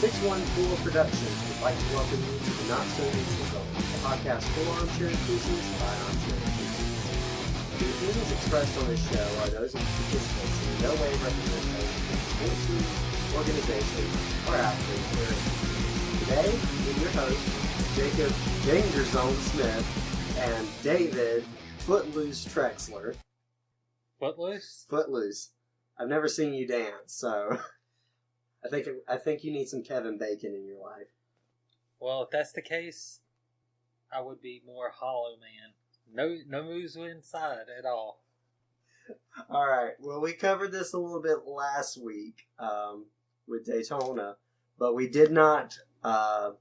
614 Productions would like to welcome you to the Not So Neutral Zone, a podcast for armchair enthusiasts by armchair enthusiasts. The opinions expressed on this show are those of the participants and in no way represent those of the sports teams, organizations, or athletes herein. Today, with your hosts, Jacob Danger Zone Smith and David Footloose Trexler. Footloose? Footloose. I've never seen you dance, so I think you need some Kevin Bacon in your life. Well, if that's the case, I would be more Hollow Man. No moves inside at all. All right. Well, we covered this a little bit last week with Daytona, but we did not get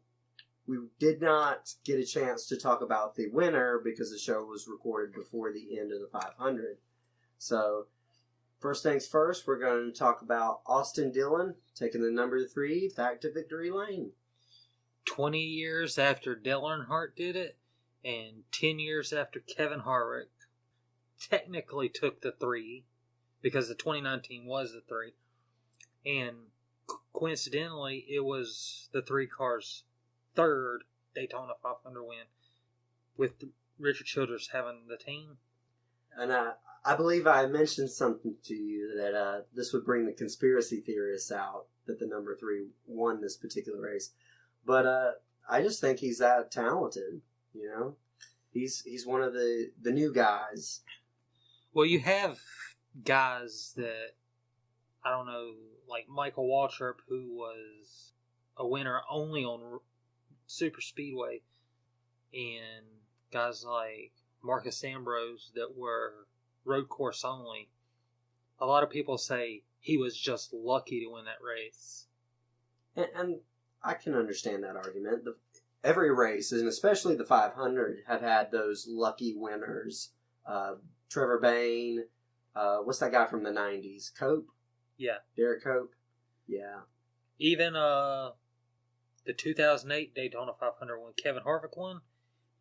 a chance to talk about the winner because the show was recorded before the end of the 500. So, first things first, we're going to talk about Austin Dillon taking the number 3 back to victory lane. 20 years after Dale Earnhardt did it, and 10 years after Kevin Harvick technically took the 3, because the 2019 was the 3, and coincidentally, it was the 3 car's third Daytona 500 win, with Richard Childress having the team. And I believe I mentioned something to you that this would bring the conspiracy theorists out that the number 3 won this particular race. But I just think he's that talented, you know? He's one of the new guys. Well, you have guys that, I don't know, like Michael Waltrip, who was a winner only on Super Speedway, and guys like Marcus Ambrose that were road course only. A lot of people say he was just lucky to win that race. And I can understand that argument. Every race, and especially the 500, have had those lucky winners. Trevor Bayne, what's that guy from the 90s? Cope? Yeah. Derek Cope? Yeah. Even the 2008 Daytona 500 when Kevin Harvick won,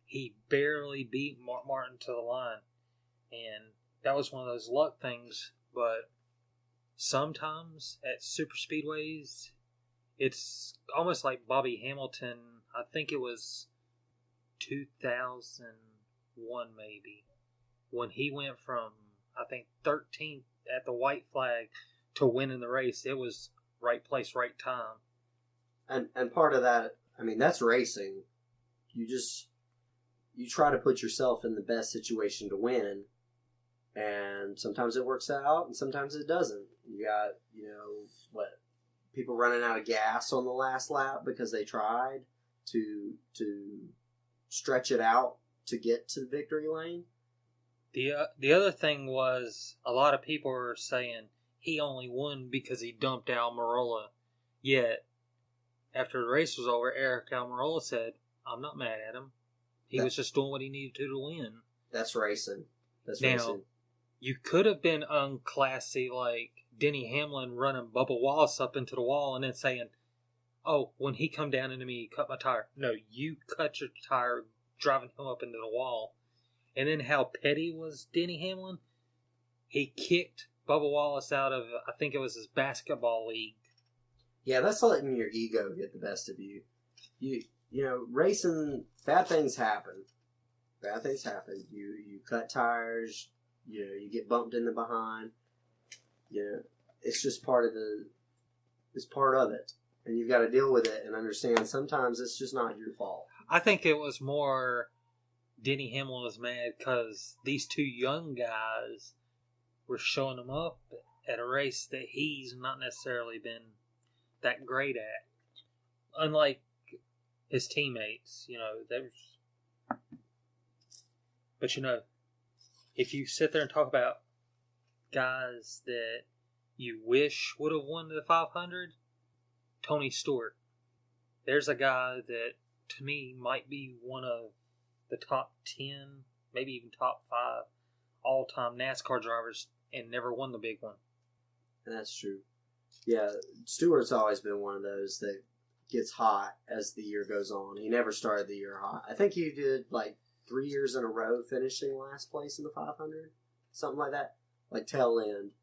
he barely beat Mark Martin to the line. And that was one of those luck things, but sometimes at super speedways, it's almost like Bobby Hamilton. I think it was 2001 maybe, when he went from, I think, 13th at the white flag to winning the race. It was right place, right time. And part of that, I mean, that's racing. You try to put yourself in the best situation to win, and sometimes it works out, and sometimes it doesn't. You got, people running out of gas on the last lap because they tried to stretch it out to get to the victory lane. The other thing was, a lot of people were saying he only won because he dumped Almirola. Yet, after the race was over, Eric Almirola said, "I'm not mad at him. He was just doing what he needed to win." That's racing. Now, you could have been unclassy like Denny Hamlin running Bubba Wallace up into the wall and then saying, "Oh, when he come down into me, he cut my tire." No, you cut your tire driving him up into the wall. And then how petty was Denny Hamlin? He kicked Bubba Wallace out of, I think it was his basketball league. Yeah, that's letting your ego get the best of you. Racing, bad things happen. Bad things happen. You cut tires. You get bumped in the behind. It's just part of it, and you've got to deal with it and understand. Sometimes it's just not your fault. I think it was more Denny Hamlin was mad because these 2 young guys were showing him up at a race that he's not necessarily been that great at, unlike his teammates. But if you sit there and talk about guys that you wish would have won the 500, Tony Stewart. There's a guy that, to me, might be one of the top 10, maybe even top 5 all-time NASCAR drivers and never won the big one. And that's true. Yeah, Stewart's always been one of those that gets hot as the year goes on. He never started the year hot. I think he did 3 years in a row finishing last place in the 500. Something like that. Tail end.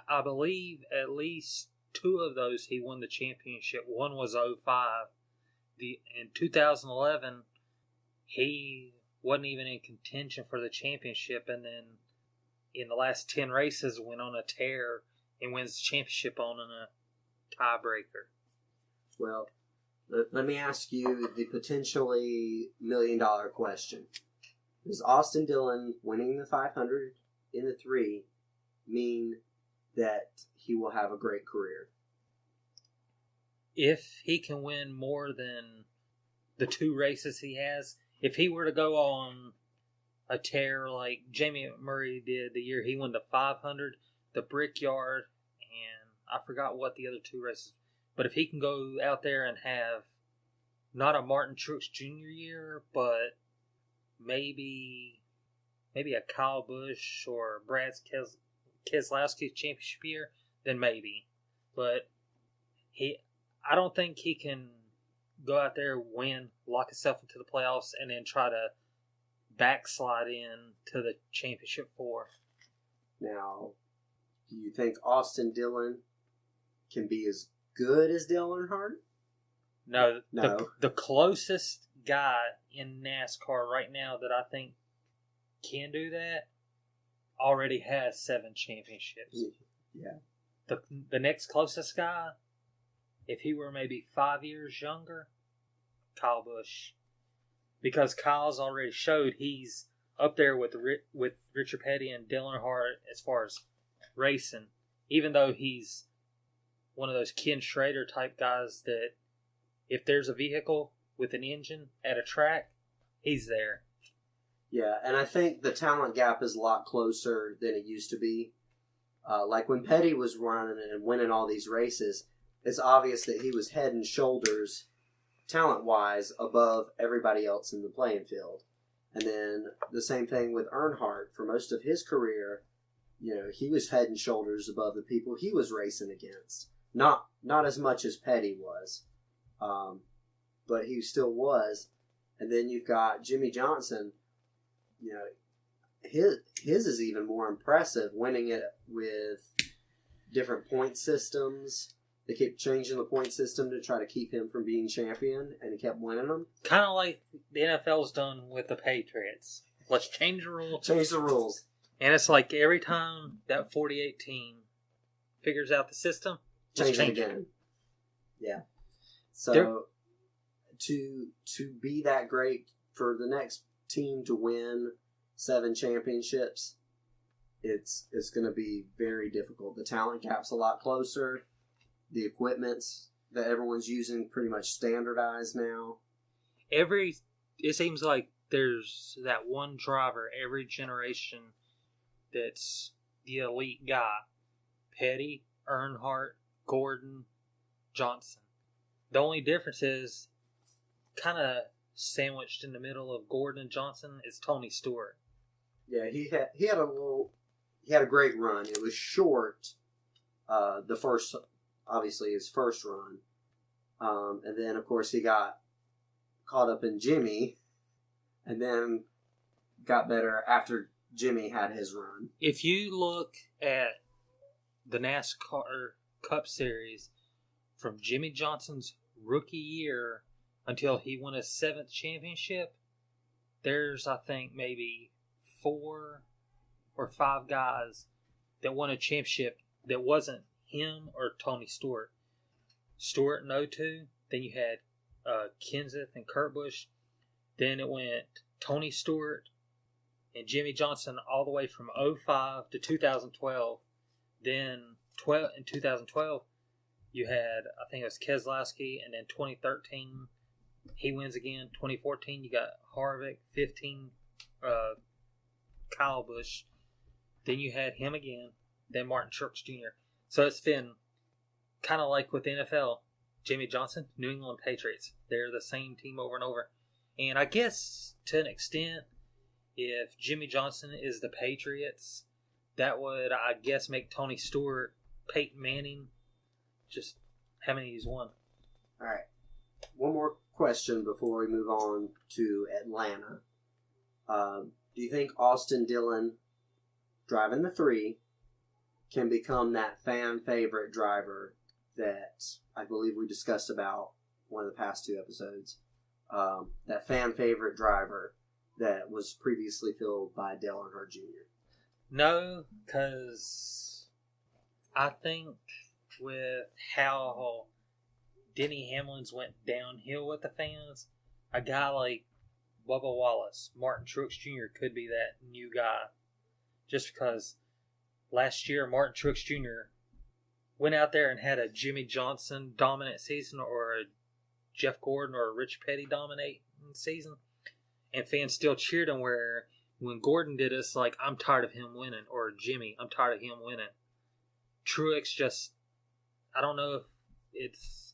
I believe at least 2 of those he won the championship. One was 05. In 2011, he wasn't even in contention for the championship, and then in the last 10 races went on a tear and wins the championship on a tiebreaker. Well, let me ask you the potentially $1 million question. Does Austin Dillon winning the 500 in the 3 mean that he will have a great career? If he can win more than the 2 races he has, if he were to go on a tear like Jamie Murray did the year he won the 500, the Brickyard, and I forgot what the other 2 races. But if he can go out there and have not a Martin Truex Jr. year, but maybe a Kyle Busch or Brad Keselowski's championship year, then maybe. But I don't think he can go out there, win, lock himself into the playoffs, and then try to backslide in to the championship 4. Now, do you think Austin Dillon can be as good as Dale Earnhardt? No. The closest guy in NASCAR right now that I think can do that already has 7 championships. Yeah. The next closest guy, if he were maybe 5 years younger, Kyle Busch. Because Kyle's already showed he's up there with Richard Petty and Dale Earnhardt as far as racing. Even though he's one of those Ken Schrader type guys that if there's a vehicle with an engine at a track, he's there. Yeah, and I think the talent gap is a lot closer than it used to be. Like when Petty was running and winning all these races, it's obvious that he was head and shoulders, talent-wise, above everybody else in the playing field. And then the same thing with Earnhardt. For most of his career, he was head and shoulders above the people he was racing against. Not as much as Petty was, but he still was. And then you've got Jimmy Johnson. His is even more impressive, winning it with different point systems. They kept changing the point system to try to keep him from being champion, and he kept winning them. Kind of like the NFL's done with the Patriots. Let's change the rules. Change the rules. And it's like every time that 48 team figures out the system, change it again. Yeah. So to be that great, for the next team to win 7 championships, it's going to be very difficult. The talent gap's a lot closer. The equipments that everyone's using pretty much standardized now. It seems like there's that one driver every generation that's the elite guy. Petty, Earnhardt, Gordon, Johnson. The only difference is kind of sandwiched in the middle of Gordon and Johnson is Tony Stewart. Yeah, he had a great run. It was short. Obviously his first run. And then, of course, he got caught up in Jimmy and then got better after Jimmy had his run. If you look at the NASCAR Cup Series from Jimmy Johnson's rookie year until he won his 7th championship, there's, I think, maybe 4 or 5 guys that won a championship that wasn't him or Tony Stewart. Stewart in 02, then you had Kenseth and Kurt Busch. Then it went Tony Stewart and Jimmy Johnson all the way from 05 to 2012. Then in 2012, you had, I think it was Keselowski, and then 2013, he wins again. 2014, you got Harvick. 15, Kyle Busch. Then you had him again. Then Martin Truex Jr. So it's been kind of like with the NFL. Jimmy Johnson, New England Patriots. They're the same team over and over. And I guess to an extent, if Jimmy Johnson is the Patriots, that would, I guess, make Tony Stewart Peyton Manning. Just how many he's won. All right. One more question before we move on to Atlanta. Do you think Austin Dillon, driving the 3, can become that fan favorite driver that I believe we discussed about one of the past 2 episodes. That fan favorite driver that was previously filled by Dale Earnhardt Jr.? No, because I think with how Denny Hamlin's went downhill with the fans, a guy like Bubba Wallace, Martin Truex Jr. could be that new guy. Just because last year Martin Truex Jr. went out there and had a Jimmy Johnson dominant season, or a Jeff Gordon or a Rich Petty dominate season, and fans still cheered him, where when Gordon did it, it's like, I'm tired of him winning, or Jimmy, I'm tired of him winning. Truex just, I don't know if it's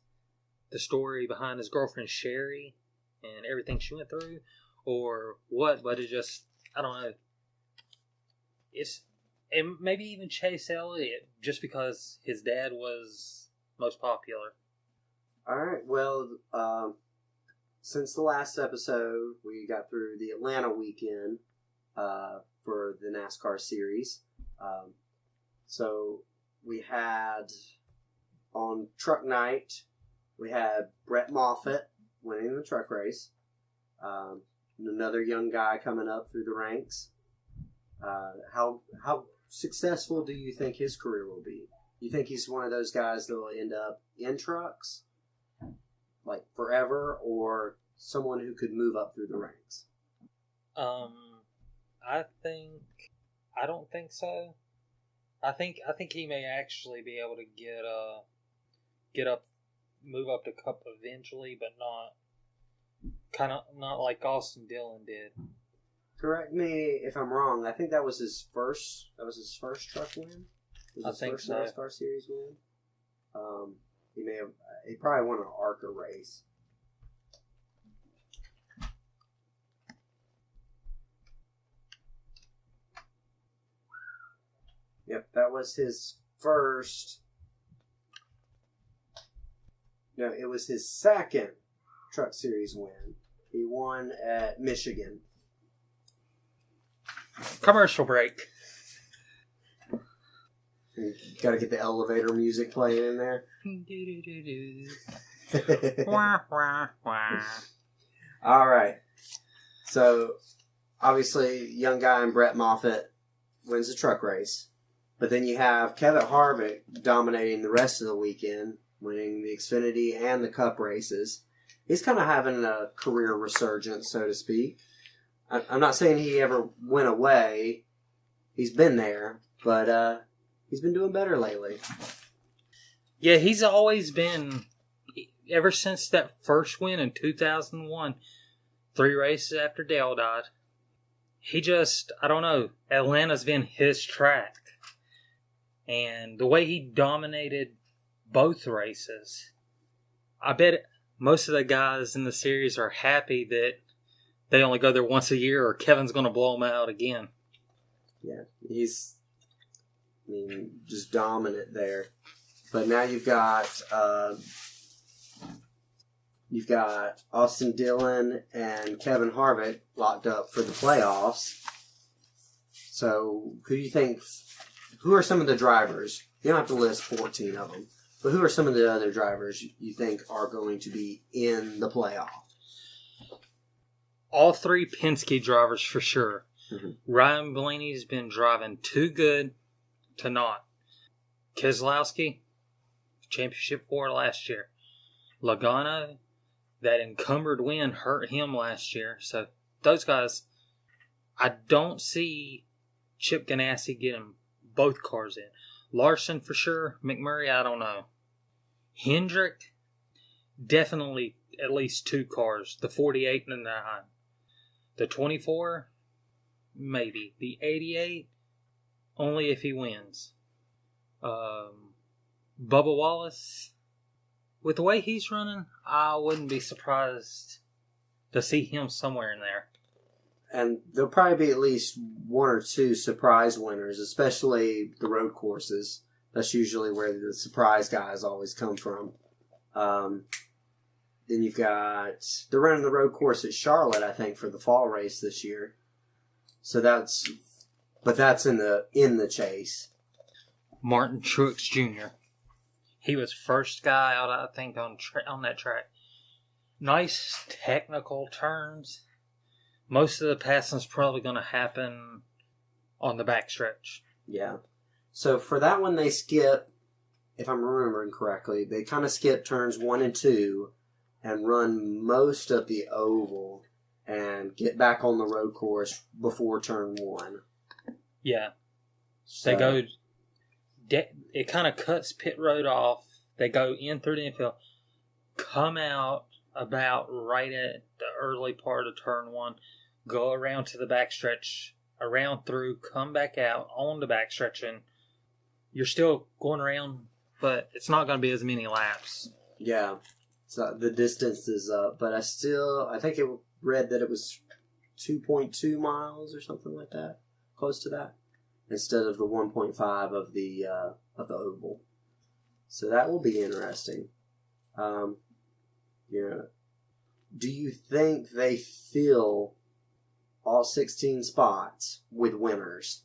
the story behind his girlfriend Sherry and everything she went through, or what, but it just, I don't know. And maybe even Chase Elliott, just because his dad was most popular. All right. Well, since the last episode, we got through the Atlanta weekend for the NASCAR series. So we had on truck night, we had Brett Moffitt winning the truck race. Another young guy coming up through the ranks. How successful do you think his career will be? You think he's one of those guys that will end up in trucks, like forever, or someone who could move up through the ranks? I don't think so. I think he may actually be able to move up to Cup eventually, but not like Austin Dillon did. Correct me if I'm wrong. I think that was his first truck win. I think so. NASCAR series win. He probably won an ARCA race. Yep, that was his first. No, it was his second truck series win. He won at Michigan. Commercial break. You gotta get the elevator music playing in there. Wah, wah, wah. All right. So, obviously, young guy in Brett Moffitt wins the truck race. But then you have Kevin Harvick dominating the rest of the weekend, winning the Xfinity and the Cup races. He's kind of having a career resurgence, so to speak. I'm not saying he ever went away. He's been there, but he's been doing better lately. Yeah, he's always been, ever since that first win in 2001, 3 races after Dale died, he just, I don't know, Atlanta's been his track. And the way he dominated both races, I bet most of the guys in the series are happy that they only go there once a year, or Kevin's going to blow them out again. Yeah, he's, just dominant there. But now you've got Austin Dillon and Kevin Harvick locked up for the playoffs. So who are some of the drivers? You don't have to list 14 of them, but who are some of the other drivers you think are going to be in the playoff? All 3 Penske drivers for sure. Mm-hmm. Ryan Blaney's been driving too good to not. Keselowski, championship 4 last year. Logano, that encumbered win hurt him last year. So those guys, I don't see Chip Ganassi getting both cars in. Larson for sure. McMurray, I don't know. Hendrick, definitely at least 2 cars. The 48 and the 9. The 24, maybe. The 88, only if he wins. Bubba Wallace, with the way he's running, I wouldn't be surprised to see him somewhere in there. And there'll probably be at least 1 or 2 surprise winners, especially the road courses. That's usually where the surprise guys always come from. Then you've got, they're running the road course at Charlotte, I think, for the fall race this year. So that's in the chase. Martin Truex Jr. He was first guy out, I think, on that track. Nice technical turns. Most of the passing's probably going to happen on the backstretch. Yeah. So for that one, they skip, if I'm remembering correctly, they kind of skip turns 1 and 2 and run most of the oval and get back on the road course before turn 1. Yeah. So, They go... It kind of cuts pit road off. They go in through the infield, come out about right at the early part of turn 1, go around to the backstretch, around through, come back out on the backstretch, and you're still going around, but it's not going to be as many laps. Yeah. So the distance is up, but I think it read that it was 2.2 miles or something like that, close to that, instead of the 1.5 of the oval. So that will be interesting. Yeah. Do you think they fill all 16 spots with winners?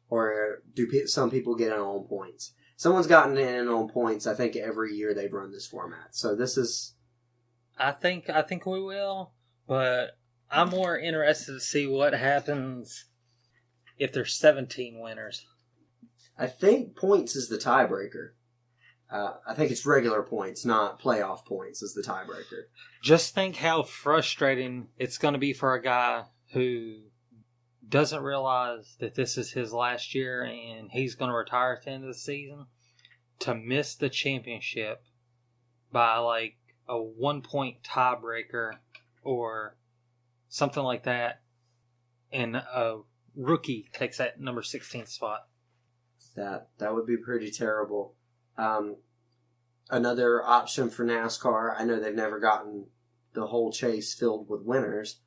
Or do some people get in on points? Someone's gotten in on points, I think, every year they've run this format. So this is... I think we will, but I'm more interested to see what happens if there's 17 winners. I think points is the tiebreaker. I think it's regular points, not playoff points, is the tiebreaker. Just think how frustrating it's going to be for a guy who doesn't realize that this is his last year and he's going to retire at the end of the season, to miss the championship by like a 1-point tiebreaker or something like that, and a rookie takes that number 16 spot. That would be pretty terrible. Another option for NASCAR, I know they've never gotten the whole chase filled with winners,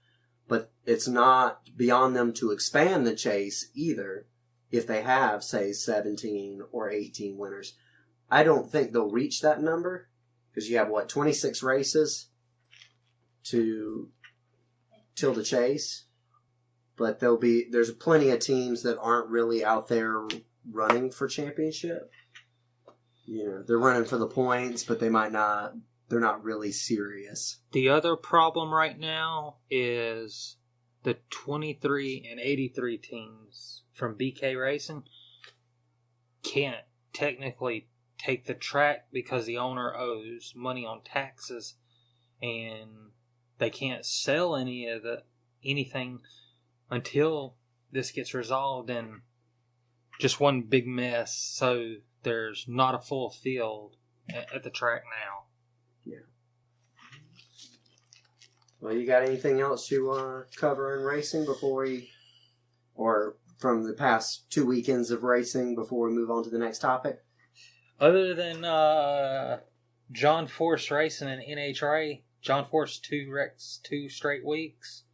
but it's not beyond them to expand the chase either if they have, say, 17 or 18 winners. I don't think they'll reach that number because you have, 26 races till the chase, but there's plenty of teams that aren't really out there running for championship. They're running for the points, but they're not really serious. The other problem right now is the 23 and 83 teams from BK Racing can't technically take the track because the owner owes money on taxes, and they can't sell anything until this gets resolved, and just one big mess. So there's not a full field at the track now. Yeah. Well, you got anything else you want to cover in racing or from the past 2 weekends of racing before we move on to the next topic? Other than John Force Racing and NHRA, John Force 2 wrecks 2 straight weeks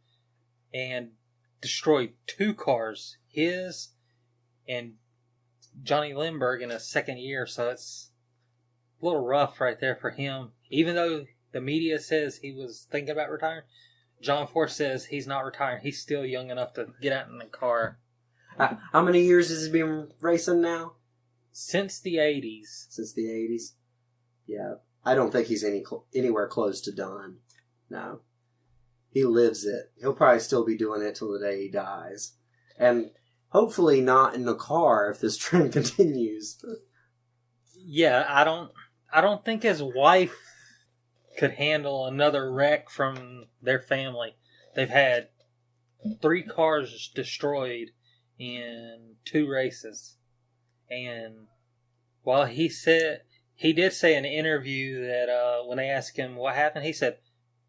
and destroyed 2 cars, his and Johnny Lindbergh, in his second year, so it's a little rough right there for him. Even though the media says he was thinking about retiring, John Force says he's not retiring. He's still young enough to get out in the car. How many years has he been racing now? Since the 80s. Since the 80s? Yeah. I don't think he's anywhere close to done. No. He lives it. He'll probably still be doing it till the day he dies. And hopefully not in the car if this trend continues. Yeah, I don't think his wife could handle another wreck from their family. They've had 3 cars destroyed in 2 races. And while he did say in an interview that when they asked him what happened, he said,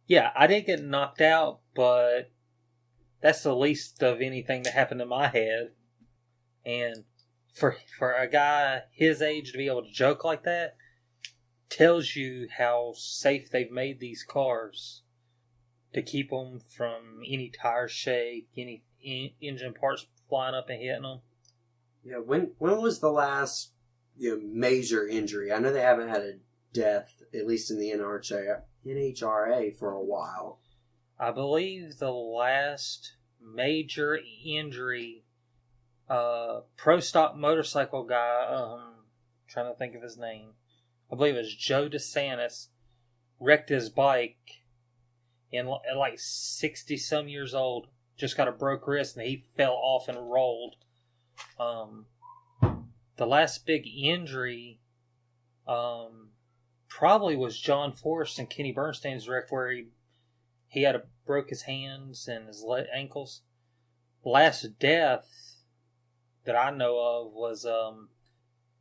"Yeah, I did get knocked out, but that's the least of anything that happened to my head." And for a guy his age to be able to joke like that tells you how safe they've made these cars to keep them from any tire shake, any engine parts flying up and hitting them. Yeah, when was the last major injury? I know they haven't had a death, at least in the NHRA for a while. I believe the last major injury, pro stock motorcycle guy, trying to think of his name, I believe it was Joe DeSantis, wrecked his bike and at like 60 some years old, just got a broke wrist and he fell off and rolled. The last big injury probably was John Forrest and Kenny Bernstein's wreck, where he had broke his hands and his ankles. Last death that I know of was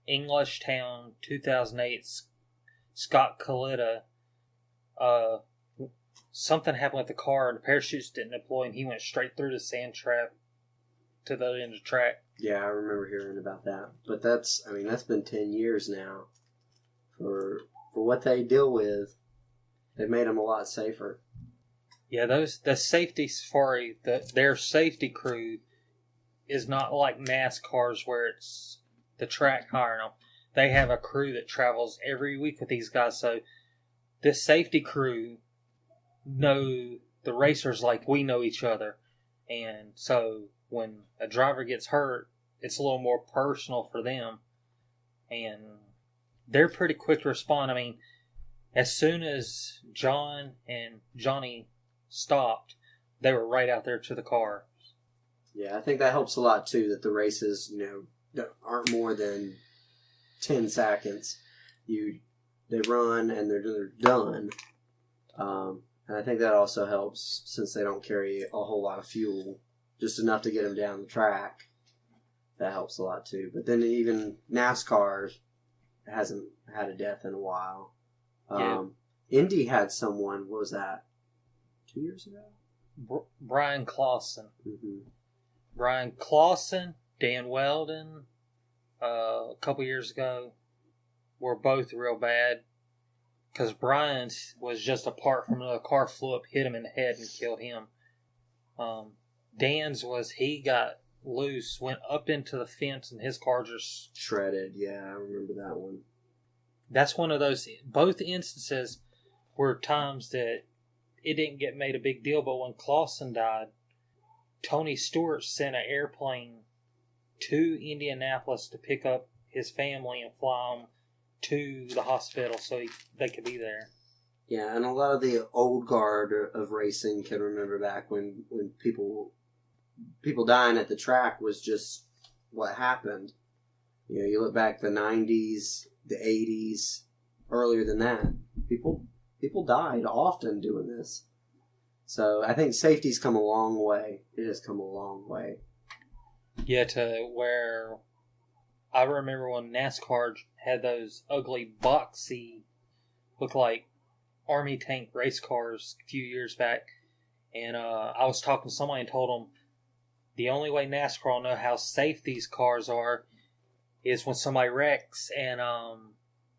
Englishtown 2008 Scott Kalita. Something happened with the car and the parachutes didn't deploy and he went straight through the sand trap to the end of the track. Yeah, I remember hearing about that. But that's been 10 years now. For what they deal with, they've made them a lot safer. Yeah, the safety safari, their safety crew is not like NASCAR's where it's the track hiring them. They have a crew that travels every week with these guys. So this safety crew know the racers like we know each other. And so when a driver gets hurt, it's a little more personal for them. And they're pretty quick to respond. I mean, as soon as John and Johnny stopped, they were right out there to the car. Yeah, I think that helps a lot too, that the races, aren't more than 10 seconds. They run and they're done. And I think that also helps since they don't carry a whole lot of fuel, just enough to get them down the track. That helps a lot too. But then even NASCAR hasn't had a death in a while. Indy had someone, what was that, 2 years ago? Brian Clausen. Mm-hmm. Brian Clausen, Dan Weldon, a couple years ago, were both real bad. Because Brian's was just apart from another car, flew up, hit him in the head, and killed him. Dan's was he got loose, went up into the fence, and his car just shredded. Yeah, I remember that one. That's one of those. Both instances were times that it didn't get made a big deal, but when Clausen died, Tony Stewart sent an airplane to Indianapolis to pick up his family and fly them to the hospital so they could be there. Yeah, and a lot of the old guard of racing can remember back when people dying at the track was just what happened. You look back the 90s, the 80s, earlier than that. People died often doing this. So I think safety's come a long way. It has come a long way. Yeah, to where I remember when NASCAR had those ugly, boxy, look like army tank race cars a few years back. And I was talking to somebody and told them the only way NASCAR will know how safe these cars are is when somebody wrecks. And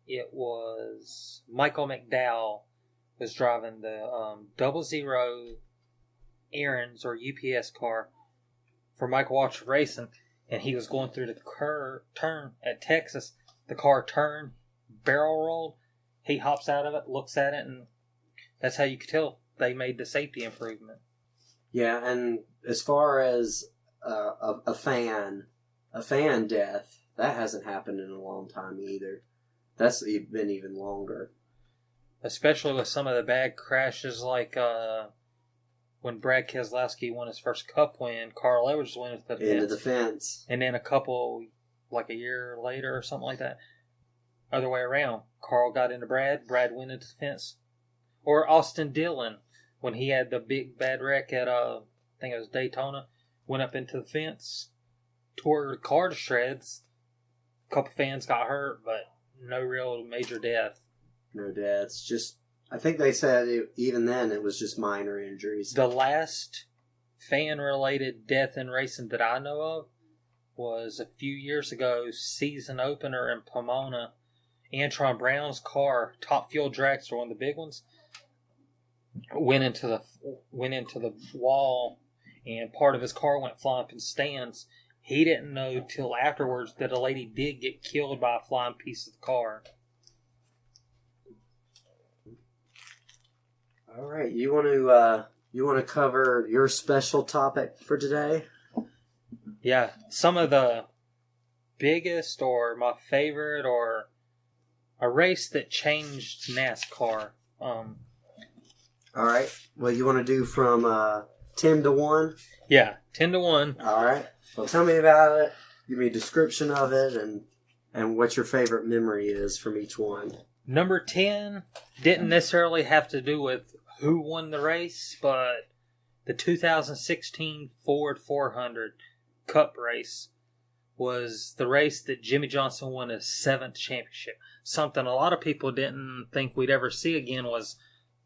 it was Michael McDowell was driving the 00 Aaron's or UPS car for Michael Waltrip Racing. And he was going through the turn at Texas. The car turned, barrel rolled. He hops out of it, looks at it, and that's how you could tell they made the safety improvement. Yeah, and as far as a fan death, that hasn't happened in a long time either. That's been even longer. Especially with some of the bad crashes like when Brad Keselowski won his first Cup win, Carl Edwards went into the fence. And then like a year later or something like that. Other way around. Carl got into Brad went into the fence. Or Austin Dillon, when he had the big bad wreck at, I think it was Daytona, went up into the fence, tore the car to shreds. A couple fans got hurt, but no real major death. No deaths. Just, I think they said even then it was just minor injuries. The last fan-related death in racing that I know of was a few years ago, season opener in Pomona. Antron Brown's car, Top Fuel Dragster, one of the big ones, went into the wall, and part of his car went flying up in stands. He didn't know till afterwards that a lady did get killed by a flying piece of the car. All right, you want to cover your special topic for today? Yeah, some of the biggest or my favorite or a race that changed NASCAR. All right. Well, you want to do from 10 to 1? Yeah, 10 to 1. All right. Well, tell me about it. Give me a description of it and what your favorite memory is from each one. Number 10 didn't necessarily have to do with who won the race, but the 2016 Ford 400 Cup race was the race that Jimmy Johnson won his 7th championship. Something a lot of people didn't think we'd ever see again was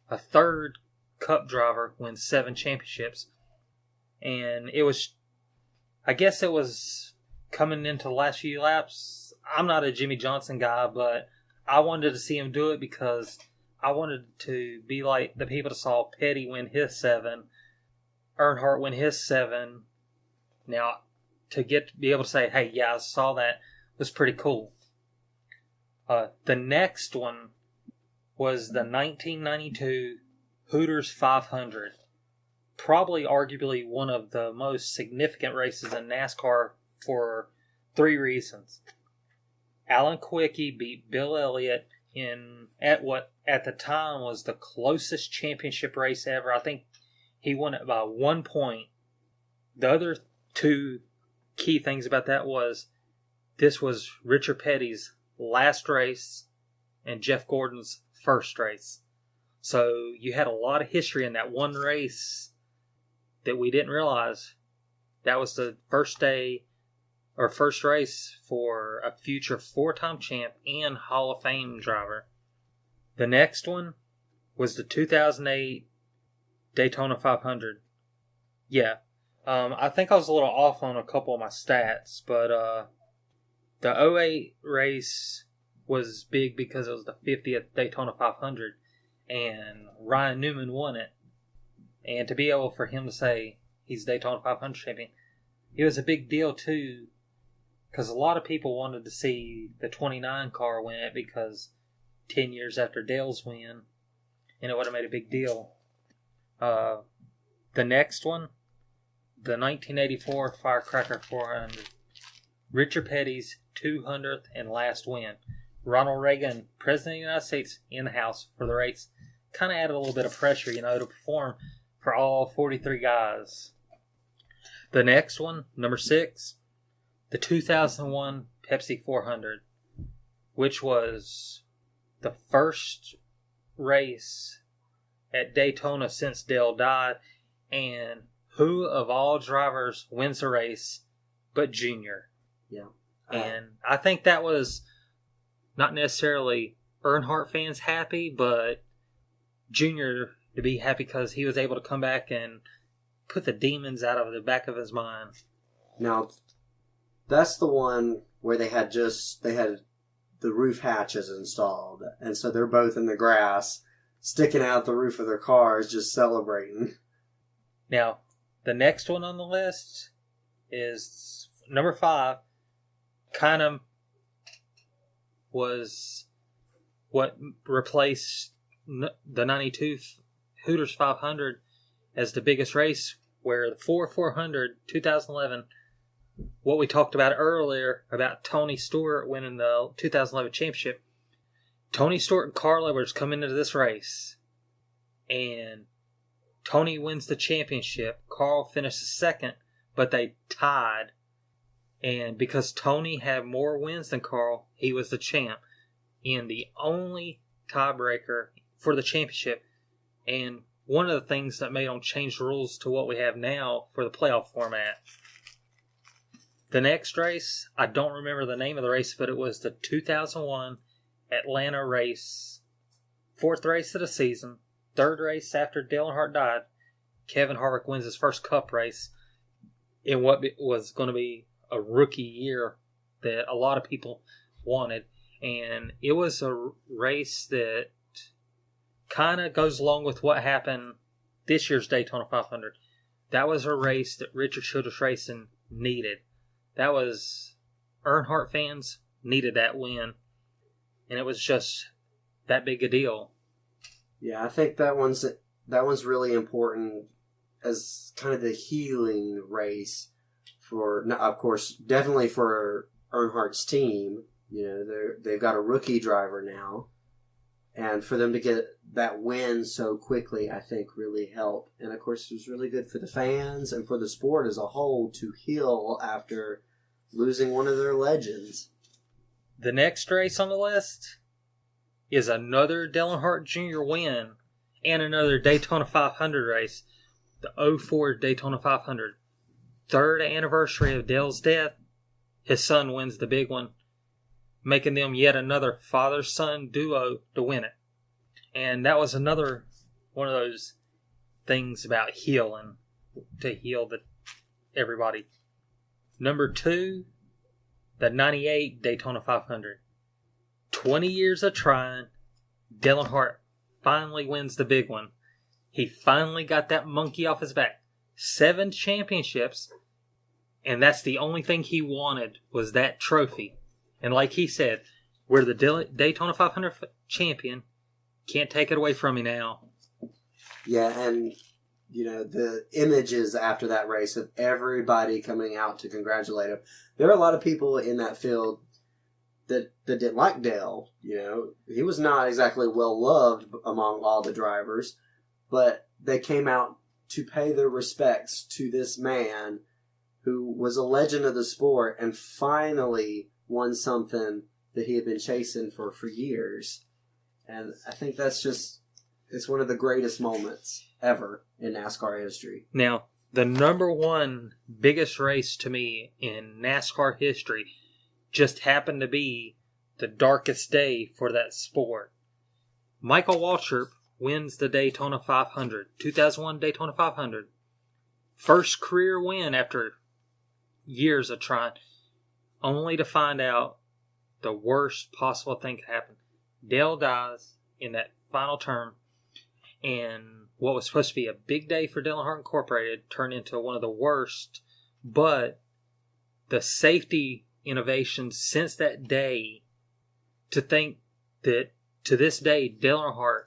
a third Cup driver win 7 championships. And it was, I guess it was coming into the last few laps. I'm not a Jimmy Johnson guy, but I wanted to see him do it because I wanted to be like the people that saw Petty win his 7, Earnhardt win his 7. Now, to be able to say, hey, yeah, I saw that, was pretty cool. The next one was the 1992 Hooters 500. Probably arguably one of the most significant races in NASCAR for 3 reasons. Alan Quickie beat Bill Elliott at what at the time was the closest championship race ever. I think he won it by 1 point. The other 2 key things about that was this was Richard Petty's last race and Jeff Gordon's first race. So you had a lot of history in that one race that we didn't realize. That was the first race for a future 4-time champ and Hall of Fame driver. The next one was the 2008 Daytona 500. Yeah. I think I was a little off on a couple of my stats, but the 08 race was big because it was the 50th Daytona 500, and Ryan Newman won it. And to be able for him to say he's Daytona 500 champion, it was a big deal too, because a lot of people wanted to see the 29 car win it because 10 years after Dale's win, and it would have made a big deal. The next one, the 1984 Firecracker 400. Richard Petty's 200th and last win. Ronald Reagan, President of the United States, in the house for the race. Kind of added a little bit of pressure, to perform for all 43 guys. The next one, number 6, the 2001 Pepsi 400, which was the first race at Daytona since Dale died, and who of all drivers wins the race but Junior? Yeah. And I think that was not necessarily Earnhardt fans happy, but Junior to be happy because he was able to come back and put the demons out of the back of his mind. Now, that's the one where they had the roof hatches installed, and so they're both in the grass, sticking out the roof of their cars, just celebrating. Now, the next one on the list is number 5. Kind of was what replaced the 92 Hooters 500 as the biggest race, where the 400 2011, what we talked about earlier about Tony Stewart winning the 2011 championship. Tony Stewart and Carl Edwards come into this race, and Tony wins the championship. Carl finishes second, but they tied. And because Tony had more wins than Carl, he was the champ. And the only tiebreaker for the championship. And one of the things that made them change the rules to what we have now for the playoff format. The next race, I don't remember the name of the race, but it was the 2001 Atlanta race. 4th race of the season. 3rd race after Dale Earnhardt died. Kevin Harvick wins his first Cup race in what was going to be a rookie year that a lot of people wanted. And it was a race that kind of goes along with what happened this year's Daytona 500. That was a race that Richard Childress Racing needed. That was Earnhardt fans needed that win, and it was just that big a deal. Yeah, I think that one's really important as kind of the healing race for, of course, definitely for Earnhardt's team, they've got a rookie driver now, and for them to get that win so quickly, I think really helped. And of course, it was really good for the fans and for the sport as a whole to heal after losing one of their legends. The next race on the list is another Dale Earnhardt Jr. win and another Daytona 500 race, the 04 Daytona 500. Third anniversary of Dale's death, his son wins the big one, making them yet another father-son duo to win it. And that was another one of those things about healing, to heal everybody. Number 2, the 98 Daytona 500. 20 years of trying, Dale Earnhardt finally wins the big one. He finally got that monkey off his back. 7 championships, and that's the only thing he wanted was that trophy. And like he said, we're the Daytona 500 champion. Can't take it away from me now. Yeah, and the images after that race of everybody coming out to congratulate him. There are a lot of people in that field that didn't like Dale. He was not exactly well loved among all the drivers, but they came out to pay their respects to this man who was a legend of the sport and finally won something that he had been chasing for years. And I think it's one of the greatest moments ever in NASCAR history. Now, the number one biggest race to me in NASCAR history just happened to be the darkest day for that sport. Michael Waltrip wins the Daytona 500, 2001 Daytona 500. First career win after years of trying, only to find out the worst possible thing could happen. Dale dies in that final turn, and what was supposed to be a big day for Dale Earnhardt Incorporated turned into one of the worst. But the safety innovations since that day, to think that to this day Dale Earnhardt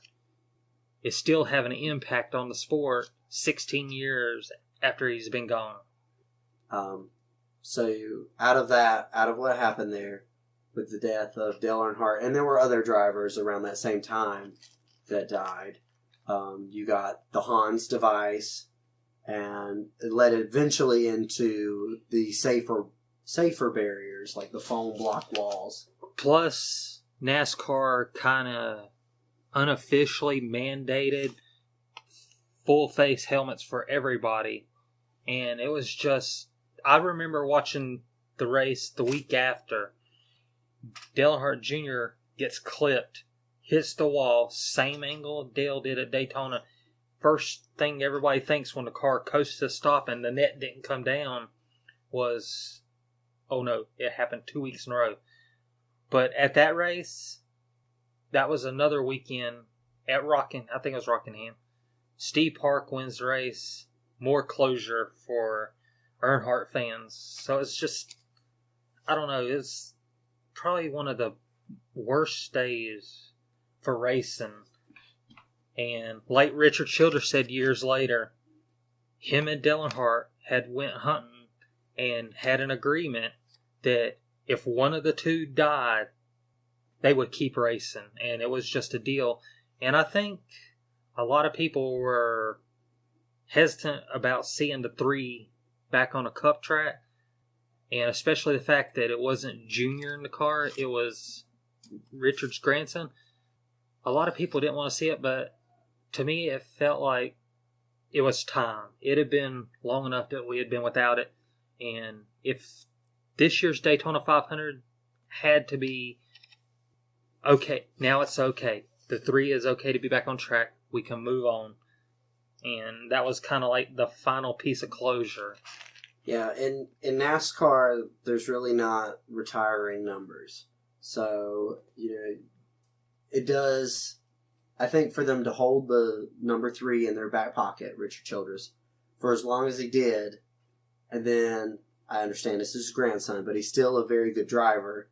is still having an impact on the sport 16 years after he's been gone. So out of what happened there with the death of Dale Earnhardt, and there were other drivers around that same time that died. You got the Hans device, and it led eventually into the safer barriers like the foam block walls. Plus, NASCAR kind of unofficially mandated full face helmets for everybody, and it was just, I remember watching the race the week after. Dale Earnhardt Jr. gets clipped, hits the wall, same angle Dale did at Daytona. First thing everybody thinks when the car coasts to stop and the net didn't come down was, oh no, it happened 2 weeks in a row. But at that race, that was another weekend at I think it was Rockingham. Steve Park wins the race. More closure for Earnhardt fans. So it's just, I don't know, it's probably one of the worst days for racing. And like Richard Childress said years later, him and Dale Earnhardt had went hunting and had an agreement that if one of the two died, they would keep racing. And it was just a deal. And I think a lot of people were hesitant about seeing the 3 back on a cup track. And especially the fact that it wasn't Junior in the car, it was Richard's grandson. A lot of people didn't want to see it, but to me it felt like it was time. It had been long enough that we had been without it. And if this year's Daytona 500 had to be okay, now it's okay. The 3 is okay to be back on track. We can move on. And that was kind of like the final piece of closure. Yeah, in NASCAR, there's really not retiring numbers. So, it does, I think, for them to hold the number 3 in their back pocket, Richard Childress, for as long as he did, and then, I understand this is his grandson, but he's still a very good driver,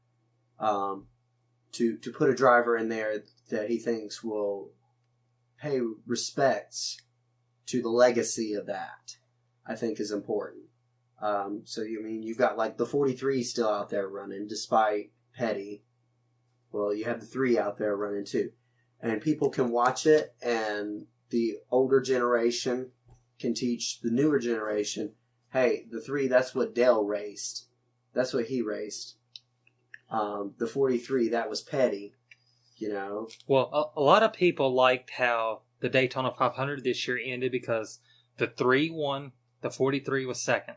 to put a driver in there that he thinks will pay respects to the legacy of that, I think is important. So, you've got like the 43 still out there running, despite Petty. Well, you have the 3 out there running too. And people can watch it, and the older generation can teach the newer generation, hey, the 3, that's what Dale raced. That's what he raced. The 43, that was Petty, you know. Well, a lot of people liked how the Daytona 500 this year ended because the 3 won, the 43 was second.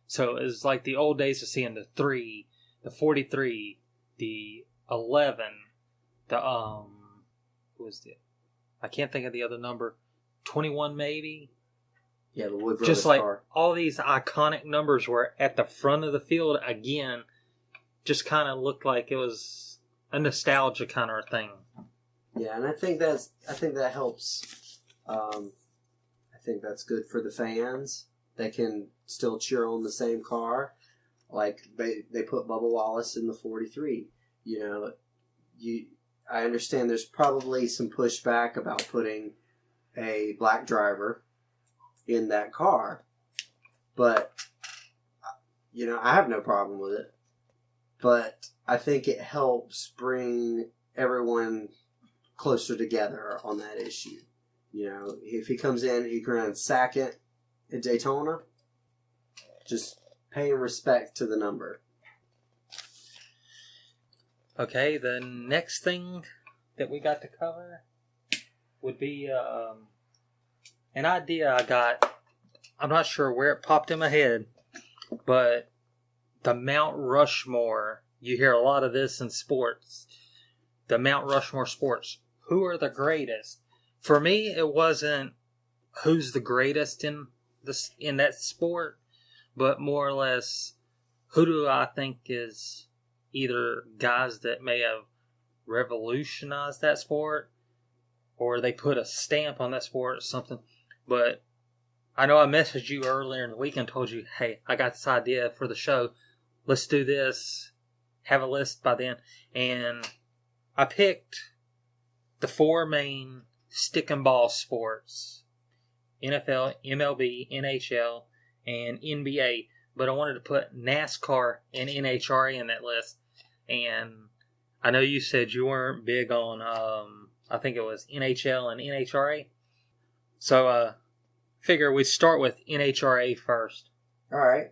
So it was like the old days of seeing the 3, the 43, the 11, the, what was it? I can't think of the other number. 21 maybe? Yeah, the Wood Brothers Just like car. all these iconic numbers were at the front of the field again, just kind of looked like it was a nostalgia kind of thing. Yeah, and I think that helps. I think that's good for the fans. They can still cheer on the same car. Like they put Bubba Wallace in the 43. You know, I understand there's probably some pushback about putting a black driver in that car, but you know, I have no problem with it. But I think it helps bring everyone closer together on that issue. You know, if he comes in, he can run second at Daytona. Just paying respect to the number. Okay, the next thing that we got to cover would be an idea I got. I'm not sure where it popped in my head, but the Mount Rushmore. You hear a lot of this in sports. The Mount Rushmore sports. Who are the greatest? For me, it wasn't who's the greatest in that sport, but more or less who do I think is either guys that may have revolutionized that sport, or they put a stamp on that sport or something. But I know I messaged you earlier in the week and told you, hey, I got this idea for the show. Let's do this. Have a list by then. And I picked the 4 main stick and ball sports. NFL, MLB, NHL, and NBA. But I wanted to put NASCAR and NHRA in that list. And I know you said you weren't big on, I think it was NHL and NHRA. So, figure we'd start with NHRA first. All right.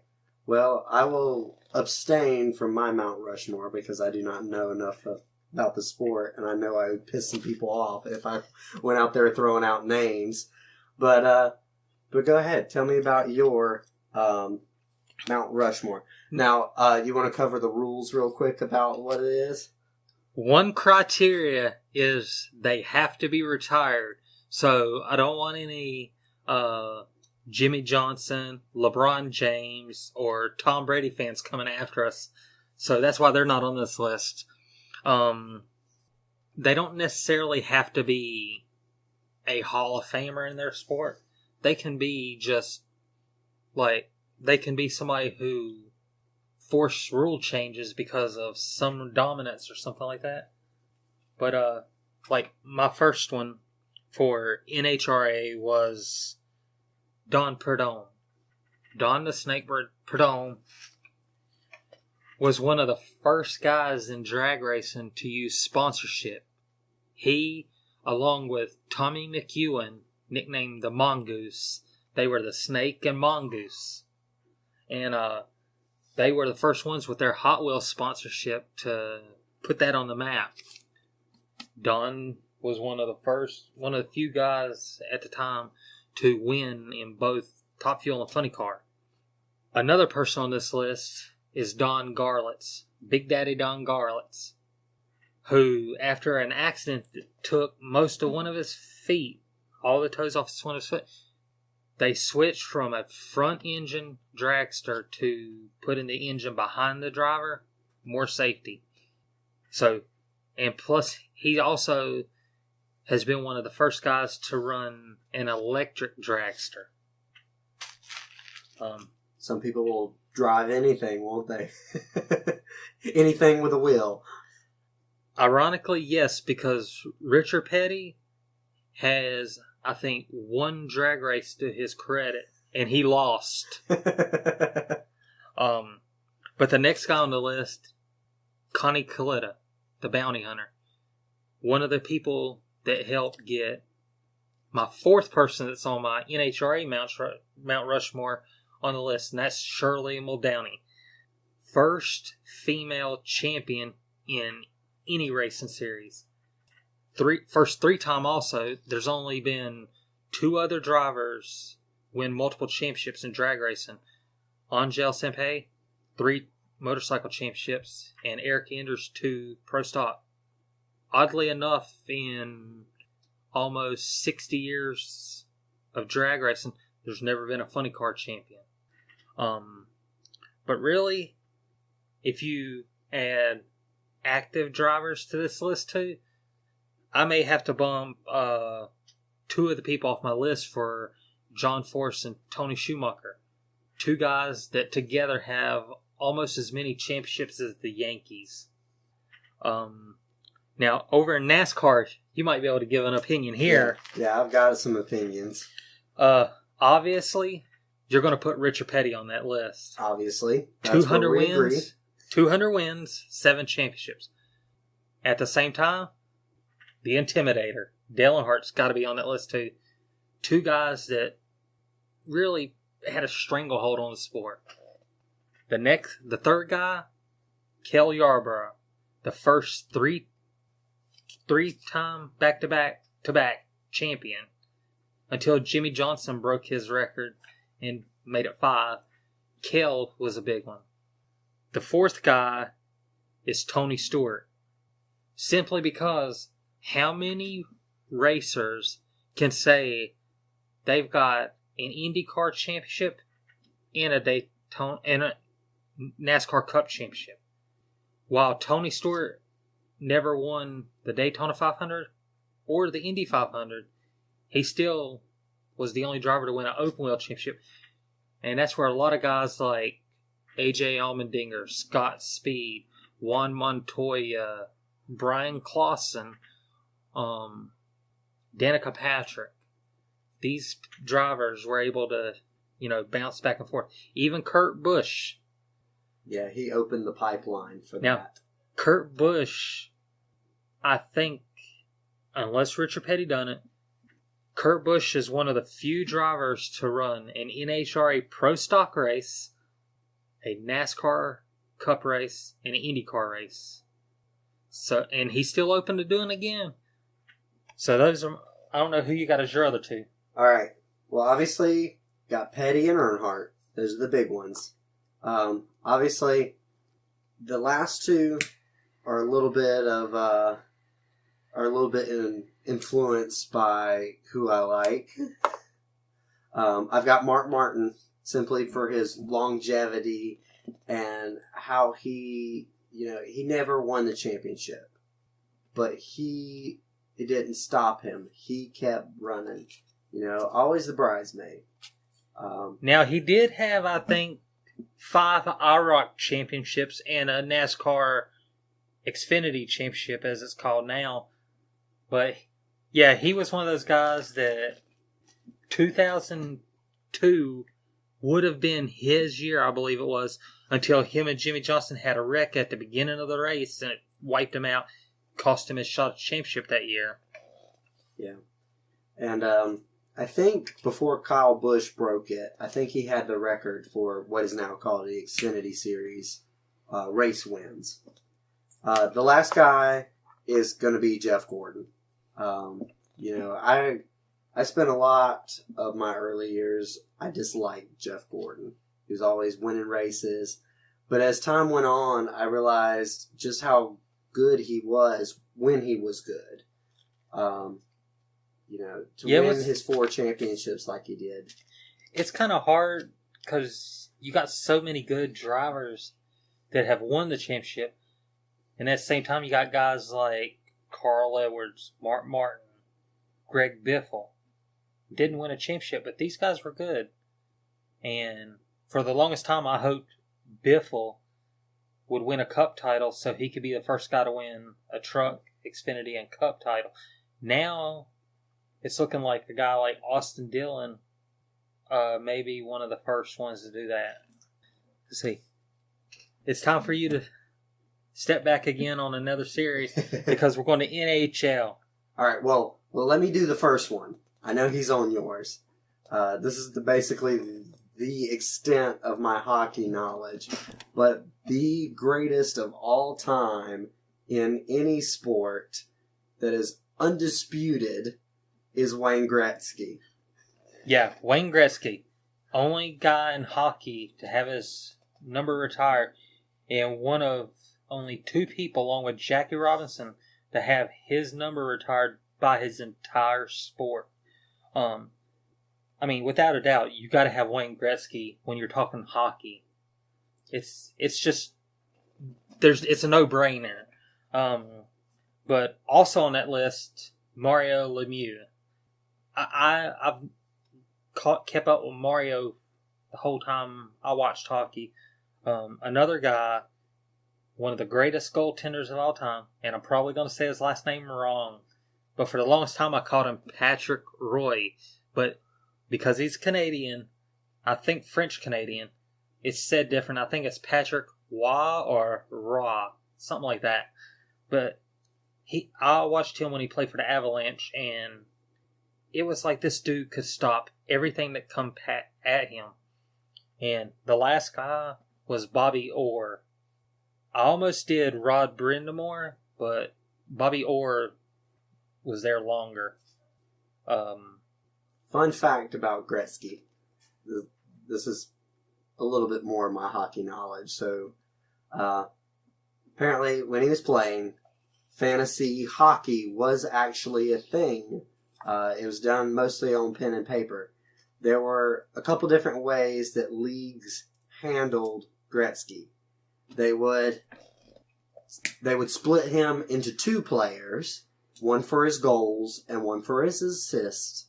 Well, I will abstain from my Mount Rushmore because I do not know enough about the sport, and I know I would piss some people off if I went out there throwing out names. But go ahead, tell me about your Mount Rushmore. Now, you want to cover the rules real quick about what it is? One criteria is they have to be retired. So I don't want any Jimmy Johnson, LeBron James, or Tom Brady fans coming after us. So that's why they're not on this list. They don't necessarily have to be a Hall of Famer in their sport. They can be just like, they can be somebody who forced rule changes because of some dominance or something like that. But like my first one for NHRA was Don Perdone. Don the Snakebird Perdone was one of the first guys in drag racing to use sponsorship. He, along with Tommy McEwen, nicknamed the Mongoose, they were the Snake and Mongoose. And they were the first ones with their Hot Wheels sponsorship to put that on the map. Don was one of the few guys at the time to win in both Top Fuel and Funny Car. Another person on this list is Don Garlitz, Big Daddy Don Garlitz, who, after an accident that took most of one of his feet, all the toes off one of his foot, they switched from a front engine dragster to putting the engine behind the driver, more safety. So, and plus, he also has been one of the first guys to run an electric dragster. Some people will drive anything, won't they? Anything with a wheel. Ironically, yes, because Richard Petty has, I think, one drag race to his credit, and he lost. But the next guy on the list, Connie Coletta, the bounty hunter. One of the people that helped get my fourth person that's on my NHRA Mount Rushmore on the list, and that's Shirley Muldowney. First female champion in any racing series. First three-time also. There's only been 2 other drivers win multiple championships in drag racing. Angelle Sampey, 3 motorcycle championships, and Eric Enders, 2 pro stock. Oddly enough, in almost 60 years of drag racing, there's never been a funny car champion. But really, if you add active drivers to this list too, I may have to bump 2 of the people off my list for John Force and Tony Schumacher. 2 guys that together have almost as many championships as the Yankees. Now, over in NASCAR, you might be able to give an opinion here. Yeah, I've got some opinions. Obviously, you're going to put Richard Petty on that list. Obviously. 200 wins, 200 wins, 7 championships. At the same time, the Intimidator, Dale Earnhardt's got to be on that list too. 2 guys that really had a stranglehold on the sport. The third guy, Cale Yarborough, the first three-time back-to-back champion until Jimmy Johnson broke his record and made it 5. Cale was a big one. The fourth guy is Tony Stewart. Simply because how many racers can say they've got an IndyCar championship and a NASCAR Cup championship, while Tony Stewart never won the Daytona 500 or the Indy 500. He still was the only driver to win an open wheel championship, and that's where a lot of guys like AJ Allmendinger, Scott Speed, Juan Montoya, Brian Clausen, Danica Patrick, these drivers were able to, bounce back and forth. Even Kurt Busch. Yeah, he opened the pipeline for now, that. Kurt Busch, I think, unless Richard Petty done it, Kurt Busch is one of the few drivers to run an NHRA Pro Stock race, a NASCAR Cup race, and an IndyCar race. So, and he's still open to doing it again. So those are, I don't know who you got as your other 2. All right. Well, obviously, got Petty and Earnhardt. Those are the big ones. Obviously, the last 2 are a little bit influenced by who I like. I've got Mark Martin simply for his longevity and how he never won the championship, but it didn't stop him. He kept running. Always the bridesmaid. Now, he did have, I think, 5 IROC championships and a NASCAR Xfinity championship, as it's called now. But, yeah, he was one of those guys that 2002 would have been his year, I believe it was, until him and Jimmy Johnson had a wreck at the beginning of the race, and it wiped him out, cost him his shot at championship that year. Yeah. And I think before Kyle Busch broke it, I think he had the record for what is now called the Xfinity Series race wins. The last guy is going to be Jeff Gordon. I spent a lot of my early years, I disliked Jeff Gordon. He was always winning races. But as time went on, I realized just how good he was when he was good. Win his 4 championships like he did. It's kind of hard because you got so many good drivers that have won the championship. And at the same time, you got guys like Carl Edwards, Mark Martin, Greg Biffle. Didn't win a championship, but these guys were good. And for the longest time, I hoped Biffle would win a Cup title so he could be the first guy to win a Truck, Xfinity, and Cup title. Now, it's looking like a guy like Austin Dillon may be one of the first ones to do that. Let's see. It's time for you to step back again on another series because we're going to NHL. All right, well, let me do the first one. I know he's on yours. This is basically the extent of my hockey knowledge, but the greatest of all time in any sport that is undisputed is Wayne Gretzky. Yeah, Wayne Gretzky, only guy in hockey to have his number retired, and one of only two people, along with Jackie Robinson, to have his number retired by his entire sport. I mean, without a doubt, you got to have Wayne Gretzky when you're talking hockey. It's just it's a no-brainer. But also on that list, Mario Lemieux. I've kept up with Mario the whole time I watched hockey. Another guy, one of the greatest goaltenders of all time, and I'm probably going to say his last name wrong, but for the longest time I called him Patrick Roy. But because he's Canadian, I think French-Canadian, it's said different. I think it's Patrick Roy or Raw, something like that. But I watched him when he played for the Avalanche, and it was like this dude could stop everything that come at him. And the last guy was Bobby Orr. I almost did Rod Brindamore, but Bobby Orr was there longer. Fun fact about Gretzky. This is a little bit more of my hockey knowledge. So, apparently when he was playing, fantasy hockey was actually a thing. It was done mostly on pen and paper. There were a couple different ways that leagues handled Gretzky. They would split him into two players, one for his goals and one for his assists.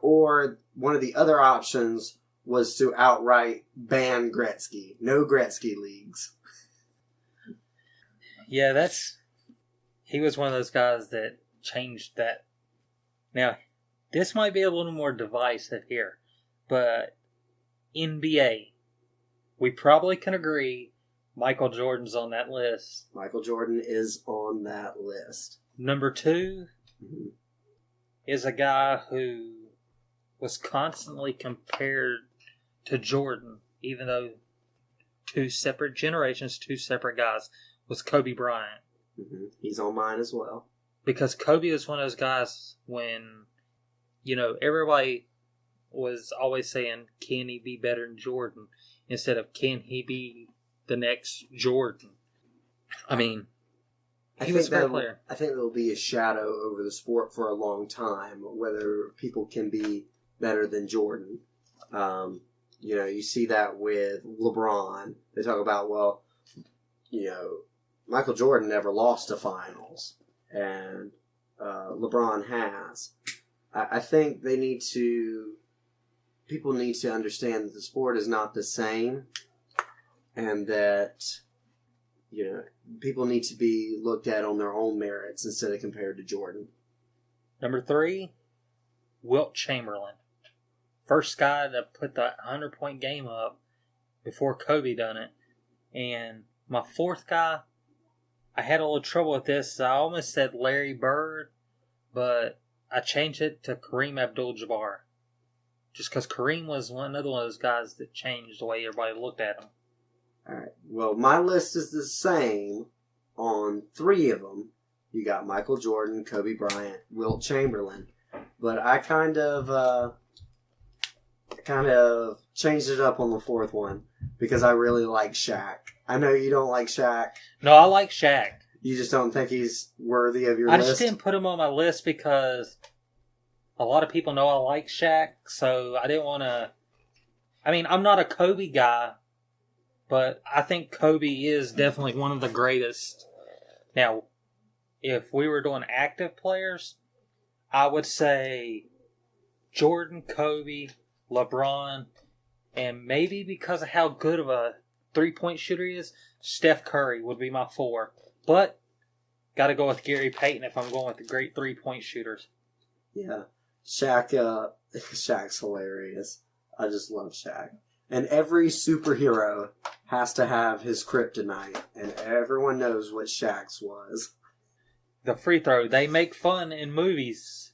Or one of the other options was to outright ban Gretzky. No Gretzky leagues. Yeah, he was one of those guys that changed that. Now, this might be a little more divisive here, but NBA, we probably can agree Michael Jordan's on that list. Michael Jordan is on that list. Number 2 is a guy who was constantly compared to Jordan, even though two separate generations, two separate guys, was Kobe Bryant. He's on mine as well. Because Kobe was one of those guys when, everybody was always saying, can he be better than Jordan? Instead of, can he be the next Jordan? I mean, he was a great player. I think there'll be a shadow over the sport for a long time, whether people can be better than Jordan. You see that with LeBron. They talk about, Michael Jordan never lost a finals, and LeBron has. I think people need to understand that the sport is not the same, and that, people need to be looked at on their own merits instead of compared to Jordan. Number 3, Wilt Chamberlain. First guy to put the 100-point game up before Kobe done it. And my 4th guy, I had a little trouble with this. I almost said Larry Bird, but I changed it to Kareem Abdul-Jabbar. Just because Kareem was another one of those guys that changed the way everybody looked at him. All right. Well, my list is the same on 3 of them. You got Michael Jordan, Kobe Bryant, Wilt Chamberlain. But I kind of changed it up on the 4th one because I really like Shaq. I know you don't like Shaq. No, I like Shaq. You just don't think he's worthy of your list? I just didn't put him on my list because a lot of people know I like Shaq, so I didn't want to... I mean, I'm not a Kobe guy, but I think Kobe is definitely one of the greatest. Now, if we were doing active players, I would say Jordan, Kobe, LeBron, and maybe because of how good of a three-point shooter he is, Steph Curry would be my 4. But, got to go with Gary Payton if I'm going with the great three-point shooters. Yeah. Shaq's hilarious. I just love Shaq. And every superhero has to have his kryptonite, and everyone knows what Shaq's was. The free throw. They make fun in movies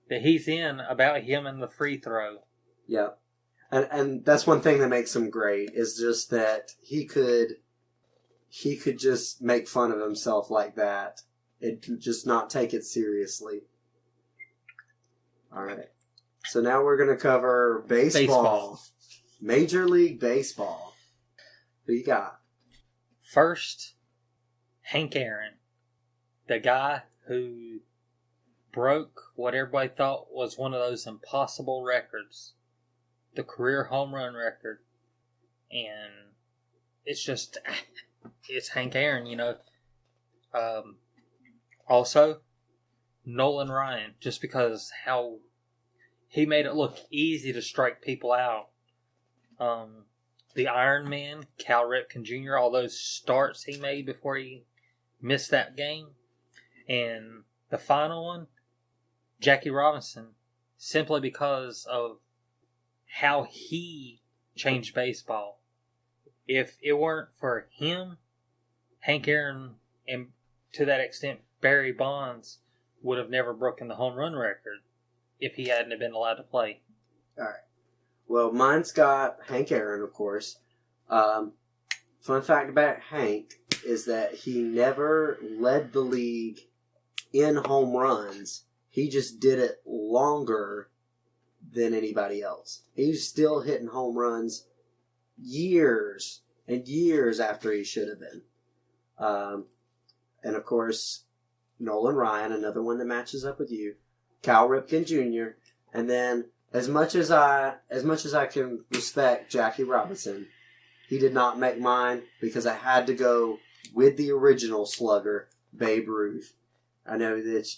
that he's in about him and the free throw. Yep. And that's one thing that makes him great, is just that he could just make fun of himself like that and just not take it seriously. All right. So now we're going to cover baseball. Major League Baseball. Who you got? First, Hank Aaron. The guy who broke what everybody thought was one of those impossible records. The career home run record. And it's Hank Aaron, you know. Also, Nolan Ryan, just because how he made it look easy to strike people out. The Iron Man, Cal Ripken Jr., all those starts he made before he missed that game. And the final one, Jackie Robinson, simply because of how he changed baseball. If it weren't for him, Hank Aaron, and to that extent Barry Bonds, would have never broken the home run record if he hadn't been allowed to play. All right. Well, mine's got Hank Aaron, of course. Fun fact about Hank is that he never led the league in home runs. He just did it longer than anybody else. He's still hitting home runs years and years after he should have been. And of course, Nolan Ryan, another one that matches up with you. Cal Ripken Jr. And then, as much as I can respect Jackie Robinson, he did not make mine because I had to go with the original slugger, Babe Ruth. I know that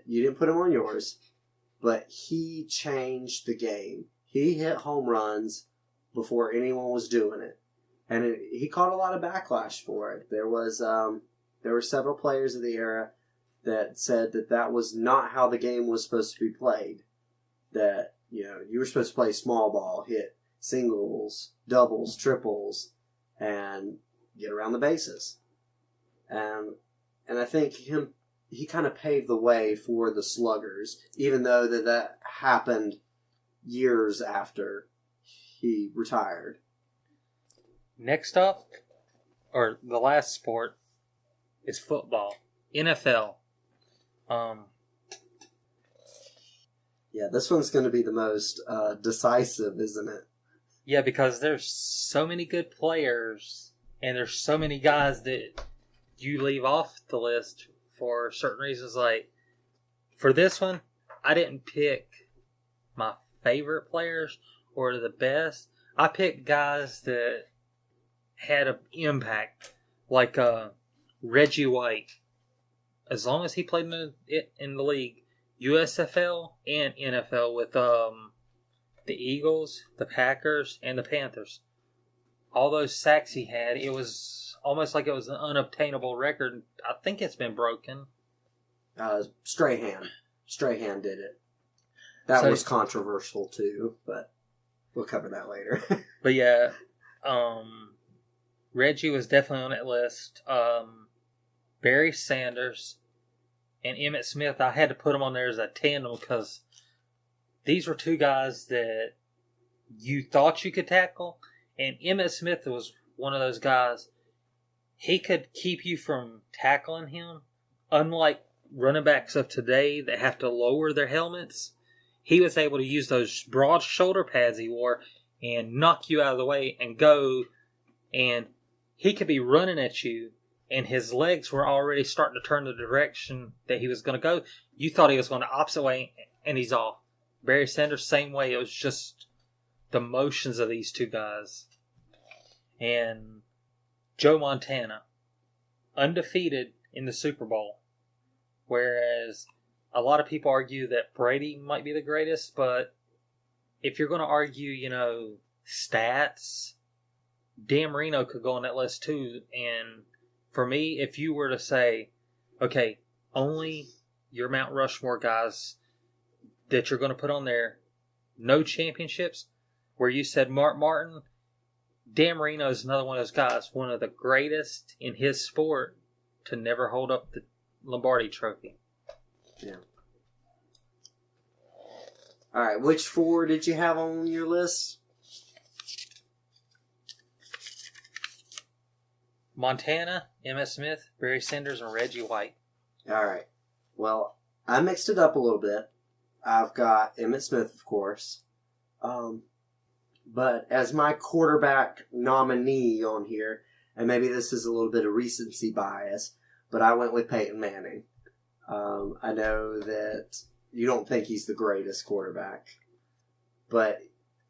you didn't put him on yours, but he changed the game. He hit home runs before anyone was doing it, and he caught a lot of backlash for it. There were several players of the era that said that was not how the game was supposed to be played. That, you know, you were supposed to play small ball, hit singles, doubles, triples, and get around the bases. And I think he kind of paved the way for the sluggers, even though that happened years after he retired. Next up, or the last sport, is football. NFL. Yeah, this one's going to be the most decisive, isn't it? Yeah, because there's so many good players, and there's so many guys that you leave off the list for certain reasons. Like, for this one, I didn't pick my favorite players or the best. I picked guys that had an impact, like Reggie White. As long as he played in the league, USFL and NFL with the Eagles, the Packers, and the Panthers. All those sacks he had, it was almost like it was an unobtainable record. I think it's been broken. Strahan did it. That was controversial too, but we'll cover that later. But yeah, Reggie was definitely on that list. Barry Sanders and Emmitt Smith, I had to put them on there as a tandem because these were two guys that you thought you could tackle. And Emmitt Smith was one of those guys, he could keep you from tackling him. Unlike running backs of today that have to lower their helmets, he was able to use those broad shoulder pads he wore and knock you out of the way and go. And he could be running at you, and his legs were already starting to turn the direction that he was going to go. You thought he was going the opposite way, and he's off. Barry Sanders, same way. It was just the motions of these two guys. And Joe Montana, undefeated in the Super Bowl. Whereas a lot of people argue that Brady might be the greatest, but if you're going to argue, stats, Dan Marino could go on that list too. And for me, if you were to say, okay, only your Mount Rushmore guys that you're going to put on there, no championships, where you said Mark Martin, Dan Marino is another one of those guys, one of the greatest in his sport to never hold up the Lombardi Trophy. Yeah. All right, which 4 did you have on your list? Montana, Emmitt Smith, Barry Sanders, and Reggie White. All right. Well, I mixed it up a little bit. I've got Emmitt Smith, of course. But as my quarterback nominee on here, and maybe this is a little bit of recency bias, but I went with Peyton Manning. I know that you don't think he's the greatest quarterback, but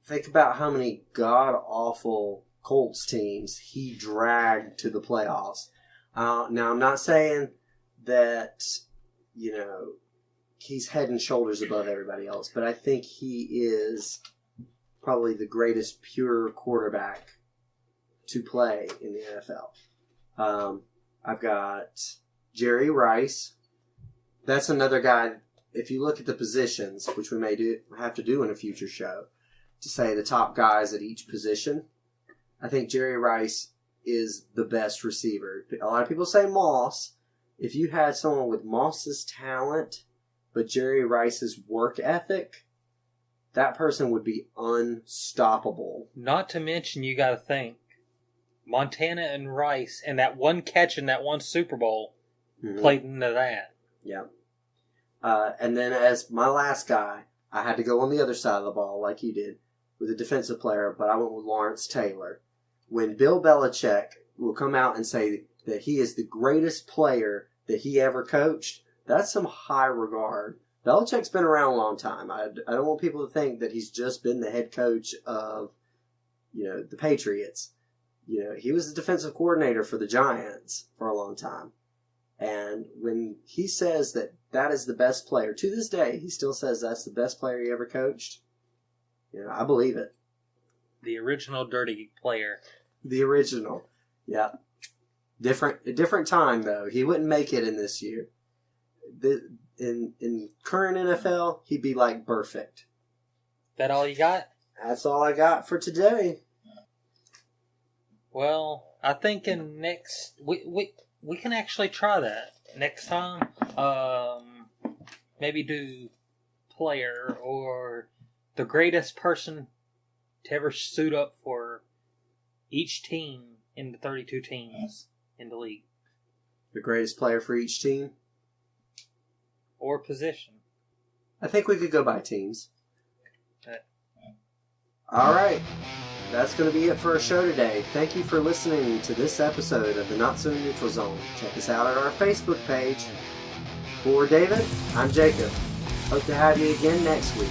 think about how many god-awful Colts teams he dragged to the playoffs. Now, I'm not saying that, he's head and shoulders above everybody else, but I think he is probably the greatest pure quarterback to play in the NFL. I've got Jerry Rice. That's another guy, if you look at the positions, which we may have to do in a future show, to say the top guys at each position, I think Jerry Rice is the best receiver. A lot of people say Moss. If you had someone with Moss's talent, but Jerry Rice's work ethic, that person would be unstoppable. Not to mention, you got to think, Montana and Rice, and that one catch in that one Super Bowl played into that. Yeah. And then as my last guy, I had to go on the other side of the ball like you did with a defensive player, but I went with Lawrence Taylor. When Bill Belichick will come out and say that he is the greatest player that he ever coached, that's some high regard. Belichick's been around a long time. I don't want people to think that he's just been the head coach of, the Patriots. He was the defensive coordinator for the Giants for a long time. And when he says that is the best player, to this day, he still says that's the best player he ever coached, I believe it. The original dirty player. The original. Yeah. Different time, though. He wouldn't make it in this year. In current NFL, he'd be like perfect. That all you got? That's all I got for today. Well, I think in next we can actually try that next time. Maybe do player or the greatest person to ever suit up for each team in the 32 teams in the league. The greatest player for each team? Or position. I think we could go by teams. All right. That's going to be it for our show today. Thank you for listening to this episode of the Not So Neutral Zone. Check us out at our Facebook page. For David, I'm Jacob. Hope to have you again next week.